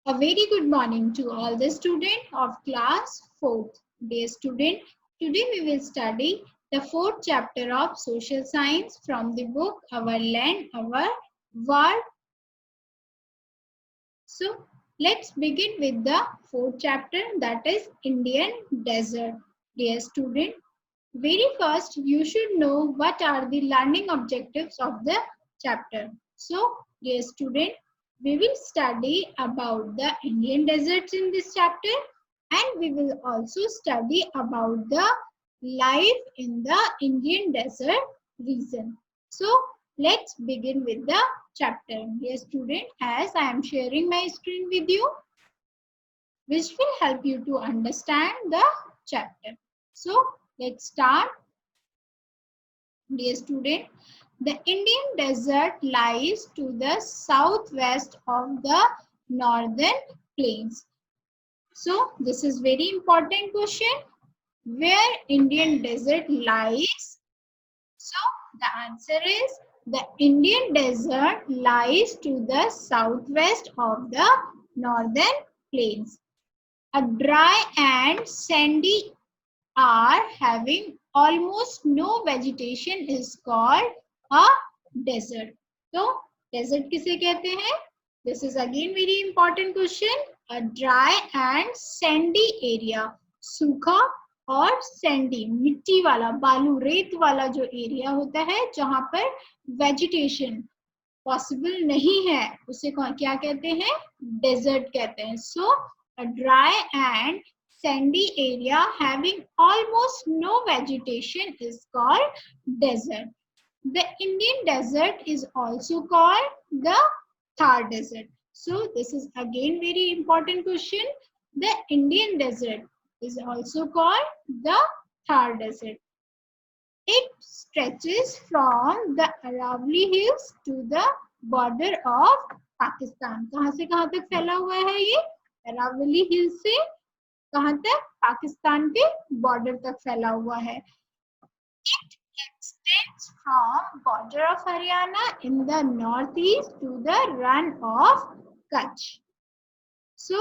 A very good morning to all the students of class 4th. Dear student, today we will study the 4th chapter of social science from the book Our Land, Our World. So let's begin with the 4th chapter, that is Indian Desert. Dear student, very first you should know what are the learning objectives of the chapter. So dear student, we will study about the Indian deserts in this chapter, and we will also study about the life in the Indian desert region. So let's begin with the chapter. Dear student, as I am sharing my screen with you, which will help you to understand the chapter. So let's start. Dear student, the Indian desert lies to the southwest of the northern plains. So this is very important question. Where Indian desert lies? So the answer is the Indian desert lies to the southwest of the northern plains. A dry and sandy are having almost no vegetation is called a desert. So desert किसे कहते हैं? This is again very important question. A dry and sandy area, सूखा और Sandy, मिट्टी वाला, बालू रेत वाला जो एरिया होता है जहां पर वेजिटेशन पॉसिबल नहीं है, उसे क्या कहते हैं? डेजर्ट कहते हैं. So a dry and sandy area having almost no vegetation is called desert. The Indian desert is also called the Thar desert. So this is again very important question. The Indian desert is also called the Thar desert. It stretches from the Aravalli Hills to the border of Pakistan. कहाँ से कहाँ तक फैला हुआ है ये? अरावली हिल से कहाँ तक? पाकिस्तान के बॉर्डर तक फैला हुआ है. It extends from border of Haryana in the northeast to the run of Kutch. So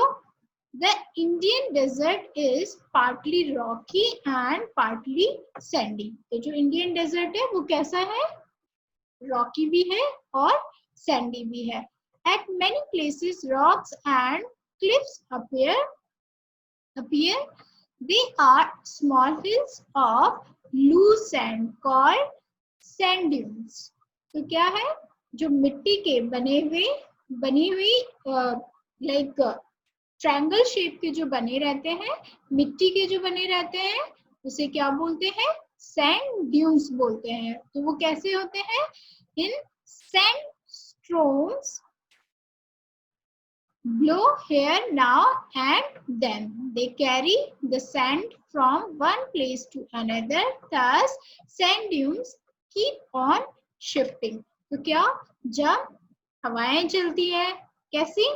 the Indian desert is partly rocky and partly sandy. तो जो Indian desert है वो कैसा है? Rocky भी है और sandy भी है. At many places rocks and cliffs appear. They are small hills of loose sand called sand dunes. तो क्या है? जो मिट्टी के बनी हुई लाइक ट्रायंगल शेप के जो बने रहते हैं, मिट्टी के जो बने रहते हैं, उसे क्या बोलते हैं? सैंड ड्यून्स बोलते हैं. तो वो कैसे होते हैं? इन sand stones blow here now and then. They carry the sand from one place to another. Thus, sand dunes keep on shifting. तो क्या? जब हवाएं चलती है, कैसी?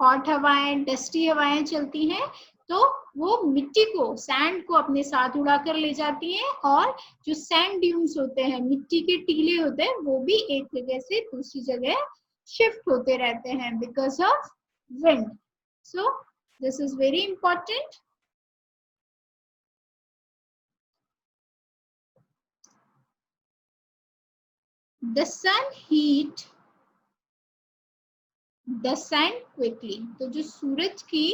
हॉट हवाएं, डस्टी हवाएं चलती हैं, तो वो मिट्टी को, सैंड को अपने साथ उड़ा कर ले जाती हैं, और जो सैंड ड्यून्स होते हैं, मिट्टी के टीले होते हैं, वो भी एक जगह से दूसरी जगह शिफ्ट होते रहते हैं because of wind. So this is very important. The sun heat the sand quickly. तो जो सूरज की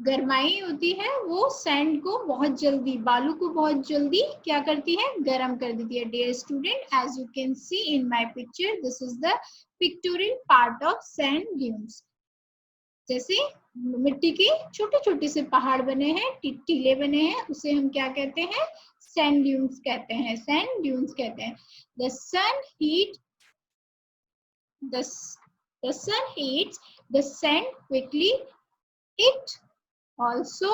गर्माई होती है वो सैंड को बहुत जल्दी, बालू को बहुत जल्दी क्या करती है? गर्म कर देती है. Dear student, as you can see in my picture, this is the pictorial part of sand dunes. जैसे मिट्टी के छोटे छोटे से पहाड़ बने हैं, टीले बने हैं, उसे हम क्या कहते हैं? सैंड ड्यून्स कहते हैं. सैंड ड्यून्स कहते हैं. The sun heats the sand quickly. It also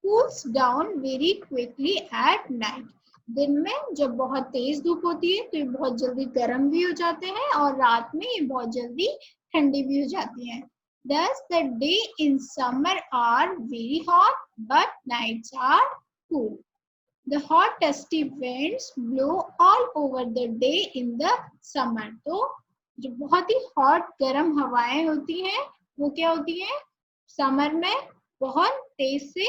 cools down very quickly at night. दिन में जब बहुत तेज धूप होती है तो ये बहुत जल्दी गर्म भी हो जाते हैं, और रात में ये बहुत जल्दी ठंडी भी हो जाती हैं. Thus, the day in summer are very hot, but nights are cool. The hot dusty winds blow all over the day in the summer. तो जो बहुत ही hot गर्म हवाएं होती हैं वो क्या होती है, समर में बहुत तेज से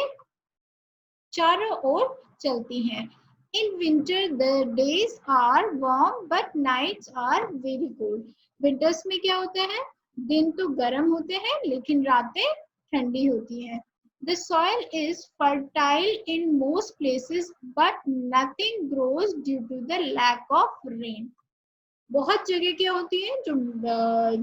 चारों ओर चलती हैं. In winter the days are warm but nights are very cold. Winters में क्या होता है, दिन तो गर्म होते हैं लेकिन रातें ठंडी होती हैं. The soil is fertile in most places but nothing grows due to the lack of rain. बहुत जगह क्या होती है, जो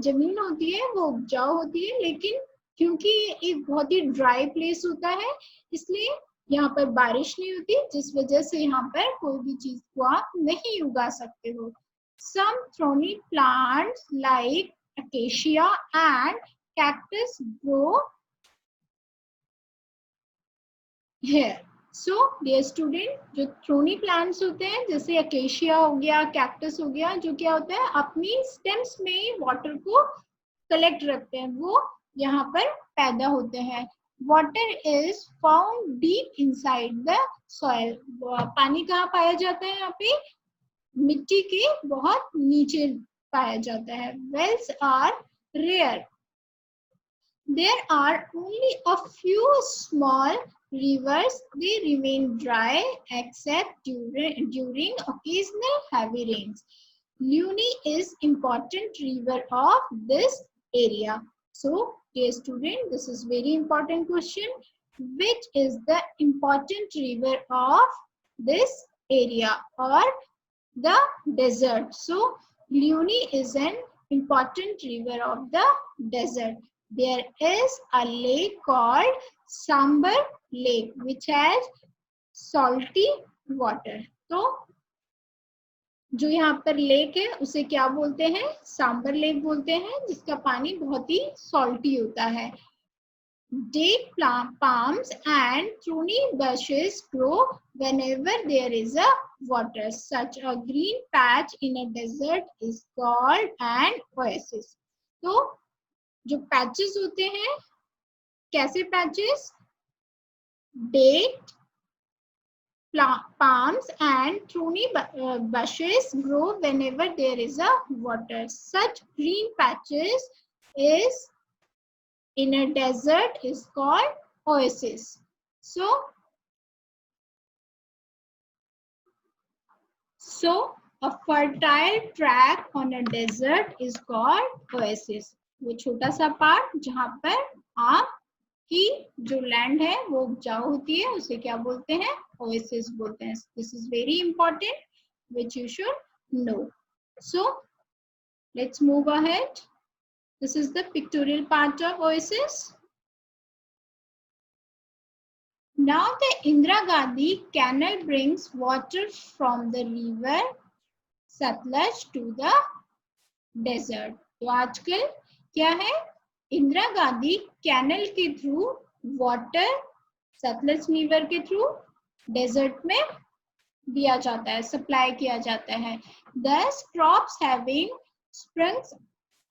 जमीन होती है वो उपजाऊ होती है, लेकिन क्योंकि एक बहुत ही ड्राई प्लेस होता है इसलिए यहाँ पर बारिश नहीं होती, जिस वजह से यहाँ पर कोई भी चीज को आप नहीं उगा सकते हो. Some thorny plants like acacia and cactus grow here. So dear student, जो थ्रोनी प्लांट्स होते हैं जैसे अकेशिया हो गया, कैक्टस हो गया, जो क्या होता है अपनी स्टेम्स में वाटर को कलेक्ट रखते हैं, वो यहाँ पर पैदा होते हैं. Water is found deep inside the soil. पानी कहाँ पाया जाता है, यहाँ पे मिट्टी के बहुत नीचे पाया जाता है. Wells are rare. There are only a few small rivers. They remain dry except during occasional heavy rains. Luni is important river of this area. So, dear student, this is very important question. Which is the important river of this area or the desert? So, Luni is an important river of the desert. There is a lake called Sambar Lake which has salty water. तो जो यहाँ पर lake है उसे क्या बोलते हैं, sambar lake बोलते हैं, जिसका पानी बहुत ही सॉल्टी होता है. Date palms and thorny bushes grow whenever there is a water. Such a green patch in a desert is called an oasis. तो जो पैचेस होते हैं, कैसे patches, date palms and thorny bushes grow whenever there is a water. Such green patches is in a desert is called oasis. So a fertile tract on a desert is called oasis. वो छोटा सा part जहाँ पर आप की जो land है वो उपजाऊ होती है उसे क्या बोलते हैं, ओएसिस बोलते हैं. This is very important which you should know. So let's move ahead. This is the pictorial part of oasis. Now the Indira Gandhi canal brings water from the river Satluj to the desert. तो आजकल क्या है, Indira Gandhi canal के through water Sutlej river के through desert में दिया जाता है, सप्लाई किया जाता है. Thus crops having sprung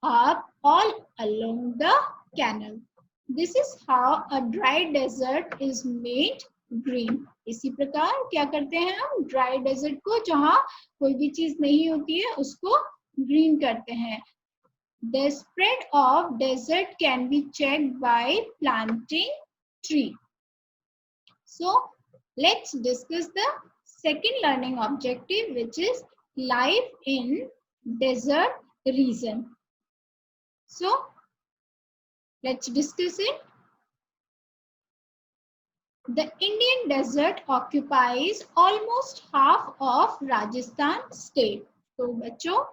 up all along the canal. This is how a dry desert is made green. इसी प्रकार क्या करते हैं हम, ड्राई डेजर्ट को जहाँ कोई भी चीज नहीं होती है उसको ग्रीन करते हैं. The spread of desert can be checked by planting tree. So let's discuss the second learning objective, which is life in desert region. So let's discuss it. The Indian desert occupies almost half of Rajasthan state. तो बच्चों,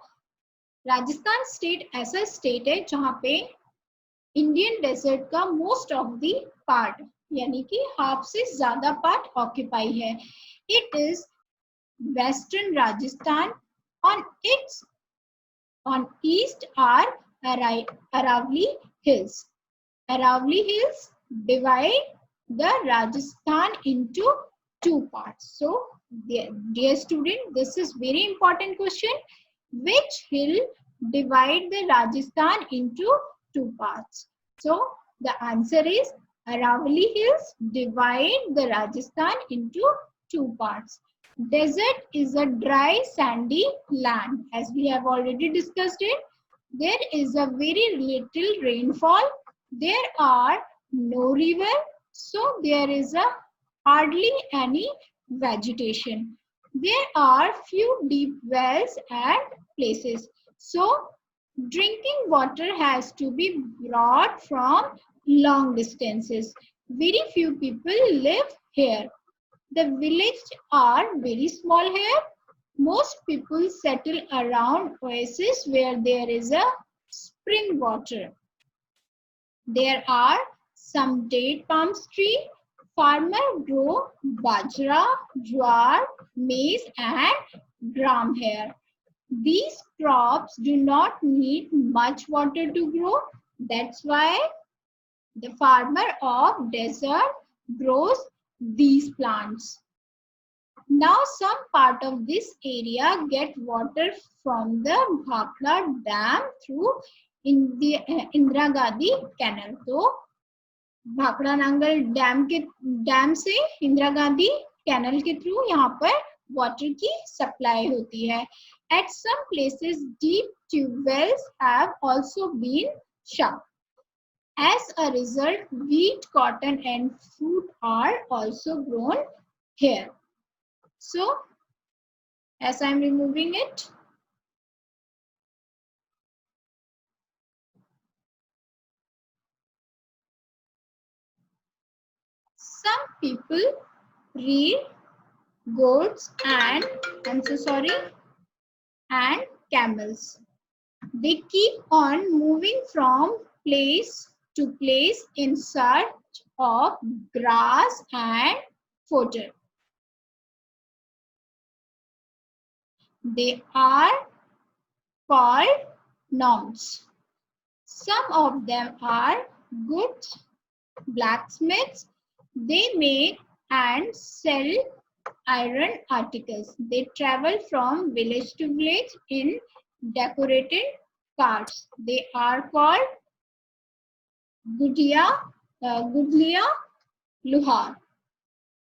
Rajasthan state ऐसा state है जहां पे Indian desert का most of the part यानी कि half से ज्यादा पार्ट ऑक्यूपाई है. It is western Rajasthan. On east are Aravalli hills. Aravalli hills divide the Rajasthan into two parts. So dear student, this is very important question. Which hill divide the Rajasthan into two parts? So the answer is Aravalli Hills divide the Rajasthan into two parts. Desert is a dry sandy land, as we have already discussed it. There is a very little rainfall. There are no river, so there is a hardly any vegetation. There are few deep wells and places. So drinking water has to be brought from long distances. Very few people live here. The villages are very small here. Most people settle around oases where there is a spring water. There are some date palm trees. Farmers grow bajra, jowar, maize and gram here. These crops do not need much water to grow. That's why the farmer of desert grows these plants. Now some part of this area get water from the Bhakra Dam through Indira Gandhi Canal. तो Bhakra Nangal dam से Indira Gandhi canal के through यहाँ पर water की supply होती है. At some places deep tube wells have also been sunk. As a result, wheat, cotton and fruit are also grown here. So, as I am removing it, some people rear goats and and camels. They keep on moving from place to place in search of grass and fodder. They are called nomads. Some of them are good blacksmiths. They make and sell iron articles. They travel from village to village in decorated carts. They are called Gudliya Luhar.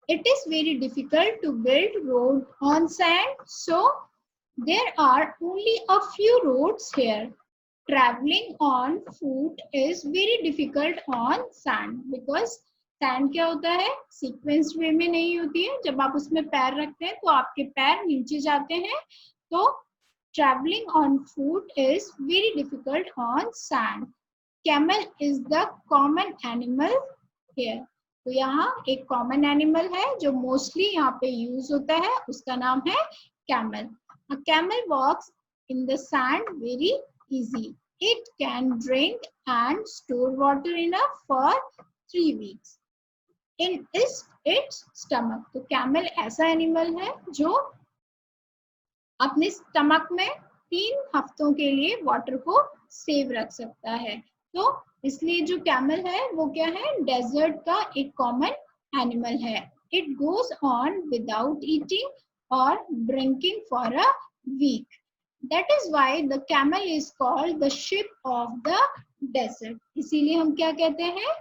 It is very difficult to build road on sand, so there are only a few roads here. Traveling on foot is very difficult on sand because sand क्या होता है, sequence वे में नहीं होती है. जब आप उसमें पैर रखते हैं तो आपके पैर नीचे जाते हैं. तो traveling on foot is very difficult on sand. Camel is the common animal here. तो यहाँ एक कॉमन एनिमल है जो मोस्टली यहाँ पे यूज होता है, उसका नाम है camel. A camel walks in the sand very easy. It can drink and store water enough for 3 weeks in its stomach. तो कैमल ऐसा एनिमल है जो अपने स्टमक में 3 हफ्तों के लिए वाटर को सेव रख सकता है. तो इसलिए जो कैमल है वो क्या है, डेजर्ट का एक कॉमन एनिमल है. It goes on without eating और drinking for a week. That is why the camel is called the ship of the desert. इसीलिए हम क्या कहते हैं,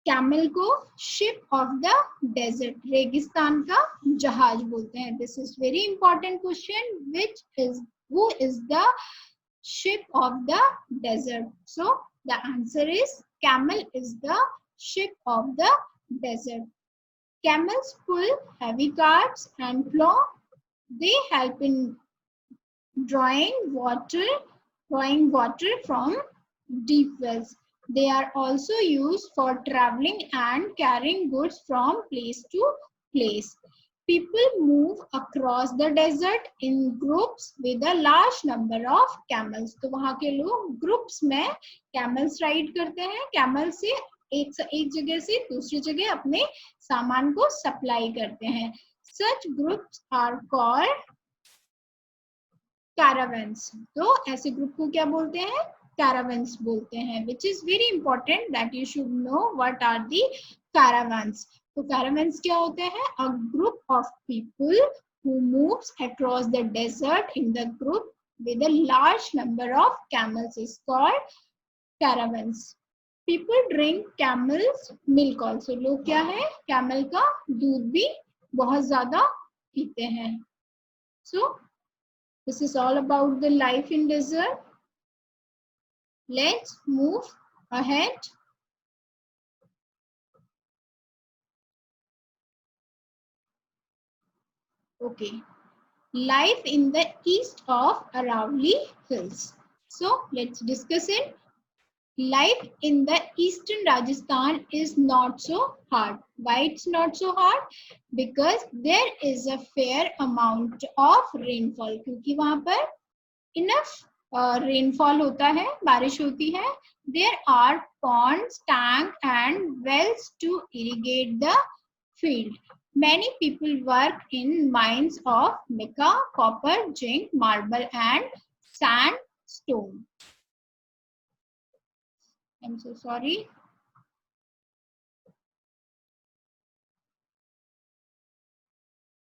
कैमल को शिप ऑफ द डेजर्ट, रेगिस्तान का जहाज बोलते हैं. This is very important question, which is who is the ship of the desert. So the answer is camel is the ship of the desert. Camels pull heavy carts and plow. They help in drawing water from deep wells. They are also used for traveling and carrying goods from place to place. People move across the desert in groups with a large number of camels. तो वहाँ के लोग groups में camels ride करते हैं. Camel से एक जगह से दूसरी जगह अपने सामान को सप्लाई करते हैं. Such groups are called caravans. तो ऐसे ग्रुप को क्या बोलते हैं, caravans बोलते हैं. Which is very important that you should know what are the caravans. तो caravans क्या होते हैं, a group of people who moves across the desert in the group with a large number of camels is called caravans. People drink camels milk also. लोग क्या है, camel का दूध भी बहुत ज़्यादा पीते हैं. So this is all about the life in desert. Let's move ahead. Okay. Life in the east of Aravalli Hills. So let's discuss it. Life in the eastern Rajasthan is not so hard. Why it's not so hard? Because there is a fair amount of rainfall. क्योंकि वहाँ पर enough rainfall होता है, बारिश होती है. There are ponds, tanks and wells to irrigate the field. Many people work in mines of mica, copper, zinc, marble and sandstone. I'm so sorry.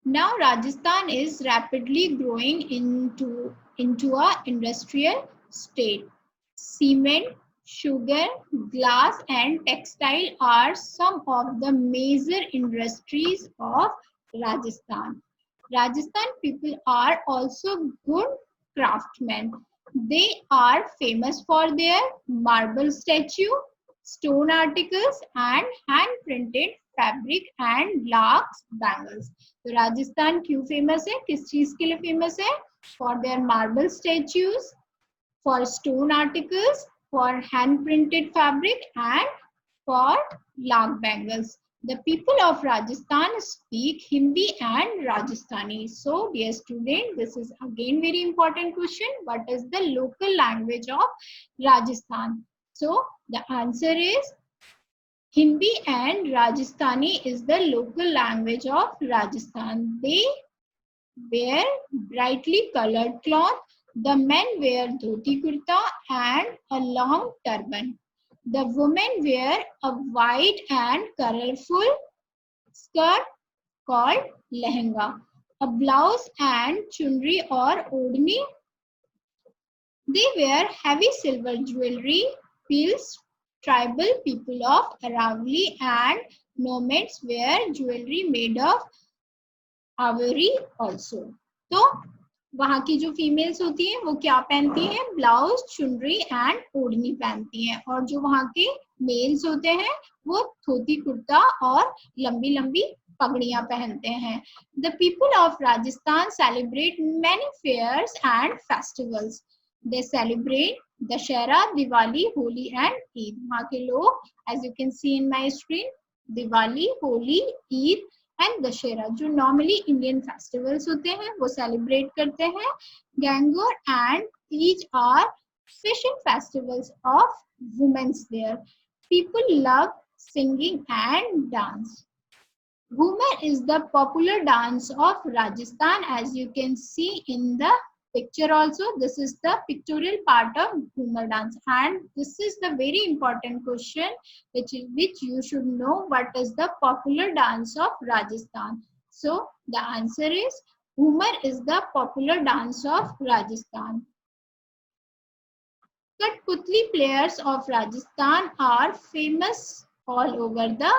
Now Rajasthan is rapidly growing into a industrial state. Cement, sugar, glass and textile are some of the major industries of Rajasthan. Rajasthan people are also good craftsmen. They are famous for their marble statue, stone articles and hand printed fabric and lakhs bangles. तो राजस्थान क्यों famous है, किस चीज के लिए famous है? For their marble statues, for stone articles, for hand printed fabric and for lakh bangles. The people of Rajasthan speak Hindi and Rajasthani. So, dear student, this is again very important question. What is the local language of Rajasthan? So, the answer is Hindi and Rajasthani is the local language of Rajasthan. They wear brightly colored cloth. The men wear dhoti kurta and a long turban. The women wear a white and colorful skirt called lehenga, a blouse and chunri or odhni. They wear heavy silver jewelry. Peels tribal people of Aravalli and nomads wear jewelry made of ivory also. तो वहाँ की जो females होती हैं वो क्या पहनती हैं? ब्लाउज, चुनरी एंड ओढ़नी पहनती हैं. और जो वहाँ के मेल्स होते हैं वो धोती कुर्ता और लंबी लंबी पगड़ियां पहनते हैं. The people of Rajasthan celebrate many fairs and festivals. They celebrate Dashera, Diwali, Holi and Eid. वहाँ के लोग, as you can see in my screen, Diwali, Holi, Eid and Dussehra जो नॉर्मली इंडियन फेस्टिवल्स होते हैं वो सेलिब्रेट करते हैं. Gangaur and Teej are fishing festivals of women's there. People love singing and dance. Ghumar is the popular dance of Rajasthan, as you can see in the picture also. This is the pictorial part of Ghumar dance, and this is the very important question which you should know. What is the popular dance of Rajasthan? So the answer is Ghumar is the popular dance of Rajasthan. Katputli players of Rajasthan are famous all over the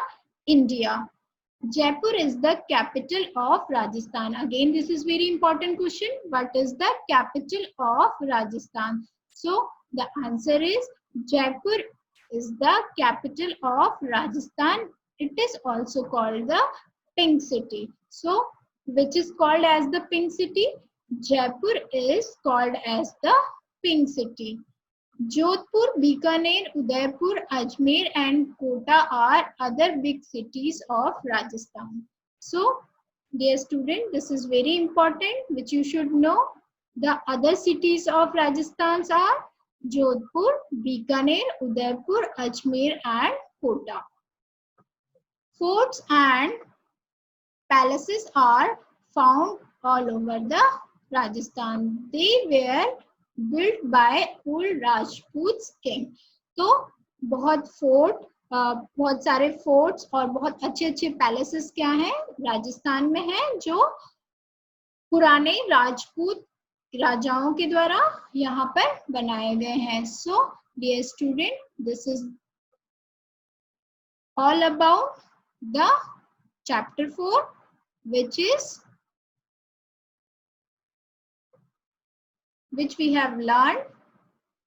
India. Jaipur is the capital of Rajasthan. Again, this is very important question. What is the capital of Rajasthan? So, the answer is Jaipur is the capital of Rajasthan. It is also called the Pink City. So, which is called as the Pink City? Jaipur is called as the Pink City. Jodhpur, Bikaner, Udaipur, Ajmer and Kota are other big cities of Rajasthan. So, dear student, this is very important which you should know. The other cities of Rajasthan are Jodhpur, Bikaner, Udaipur, Ajmer and Kota. Forts and palaces are found all over the Rajasthan. They were built by old Rajputs king. तो बहुत सारे forts और बहुत अच्छे अच्छे palaces क्या हैं राजस्थान में हैं जो पुराने राजपूत राजाओं के द्वारा यहाँ पर बनाए गए हैं. So dear student, this is all about the chapter 4 which we have learned.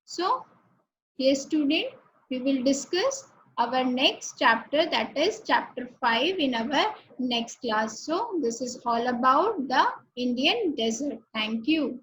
So, dear student, We will discuss our next chapter, that is chapter 5, in our next class. So this is all about the Indian desert. Thank you.